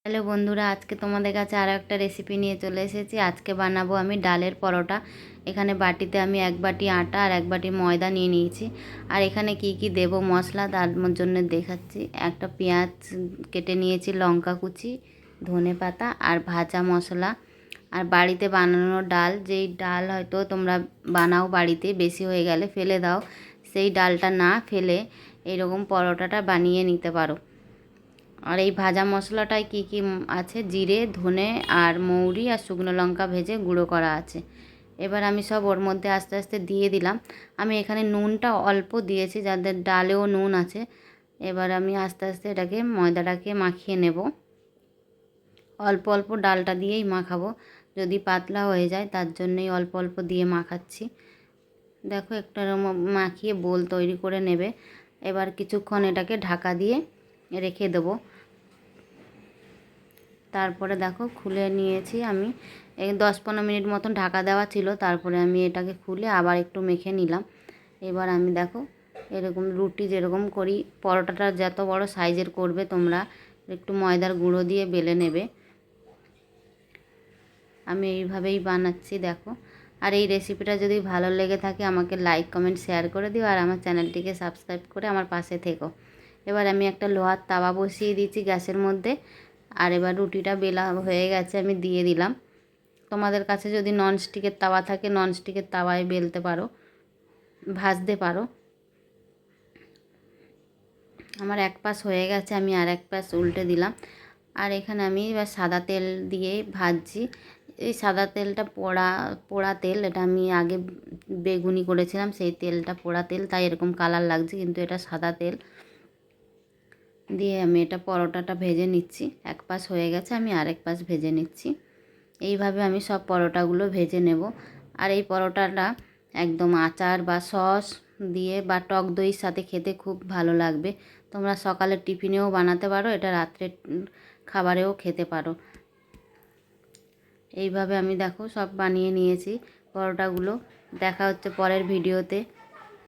Hello বন্ধুরা, আজকে তোমাদের কাছে আরও একটা রেসিপি নিয়ে চলে এসেছি। আজকে বানাবো আমি ডালের পরোটা। এখানে বাটিতে আমি 1 বাটি আটা আর 1 বাটি ময়দা নিয়ে নিয়েছি। আর এখানে কি কি দেব মশলা তার জন্য দেখাচ্ছি। একটা পেঁয়াজ কেটে নিয়েছি, লঙ্কা কুচি, ধনে পাতা আর ভাজা মশলা, আর বাড়িতে বানানো ডাল। যেই ডাল হয়তো তোমরা বানাও বাড়িতে, বেশি হয়ে গেলে ফেলে দাও, সেই ডালটা না ফেলে এইরকম পরোটাটা বানিয়ে নিতে পারো। আর এই ভাজা মশলাটায় কি কি আছে, জিরে, ধনে আর মৌরি আর শুকনো লঙ্কা ভেজে গুঁড়ো করা আছে। এবার আমি সব ওর মধ্যে আস্তে আস্তে দিয়ে দিলাম। আমি এখানে নুনটা অল্প দিয়েছি, যাদের ডালেও নুন আছে। এবার আমি আস্তে আস্তে এটাকে ময়দাটাকে মাখিয়ে নেব। অল্প অল্প ডালটা দিয়েই মাখাবো, যদি পাতলা হয়ে যায় তার জন্যই অল্প অল্প দিয়ে মাখাচ্ছি। দেখো একটা মাখিয়ে বোল তৈরি করে নেবে। এবার কিছুক্ষণ এটাকে ঢাকা দিয়ে রেখে দেবো। তারপরে দেখো খুলে নিয়েছি আমি। 10-15 মিনিট মতন ঢাকা দেওয়া ছিল, তারপরে আমি এটাকে খুলে আবার একটু মেখে নিলাম। এবার আমি দেখো এরকম রুটি যেরকম করি, পরোটাটা যত বড় সাইজের করবে তোমরা, একটু ময়দার গুঁড়ো দিয়ে বেলে নেবে। আমি এইভাবেই বানাচ্ছি দেখো। আর এই রেসিপিটা যদি ভালো লেগে থাকে আমাকে লাইক, কমেন্ট, শেয়ার করে দিও। আর আমার চ্যানেলটিকে সাবস্ক্রাইব করে আমার পাশে থেকো। এবার আমি একটা লোহার তাওয়া বসিয়ে দিয়েছি গ্যাসের মধ্যে। আর এবার রুটিটা বেলা হয়ে গেছে, আমি দিয়ে দিলাম। তোমাদের কাছে যদি ননস্টিকের তাওয়া থাকে, ননস্টিকের তাওয়ায় বেলতে পারো, ভাজতে পারো। আমার এক পাশ হয়ে গেছে, আমি আর এক পাশ উল্টে দিলাম। আর এখানে আমি এবার সাদা তেল দিয়ে ভাজছি। এই সাদা তেলটা পোড়া পোড়া তেল, এটা আমি আগে বেগুনি করেছিলাম, সেই তেলটা পোড়া তেল, তাই এরকম কালার লাগছে, কিন্তু এটা সাদা তেল দিয়ে আমি এটা পরোটাটা ভেজে নিচ্ছি। এক পাশ হয়ে গেছে, আমি আরেক পাশ ভেজে নিচ্ছি। এইভাবে আমি সব পরোটাগুলো ভেজে নেব। আর এই পরোটাটা একদম আচার বা সস দিয়ে বা টক দইয়ের সাথে খেতে খুব ভালো লাগবে। তোমরা সকালের টিফিনেও বানাতে পারো, এটা রাত্রের খাবারেও খেতে পারো। এইভাবে আমি দেখো সব বানিয়ে নিয়েছি পরোটাগুলো। দেখা হচ্ছে পরের ভিডিওতে।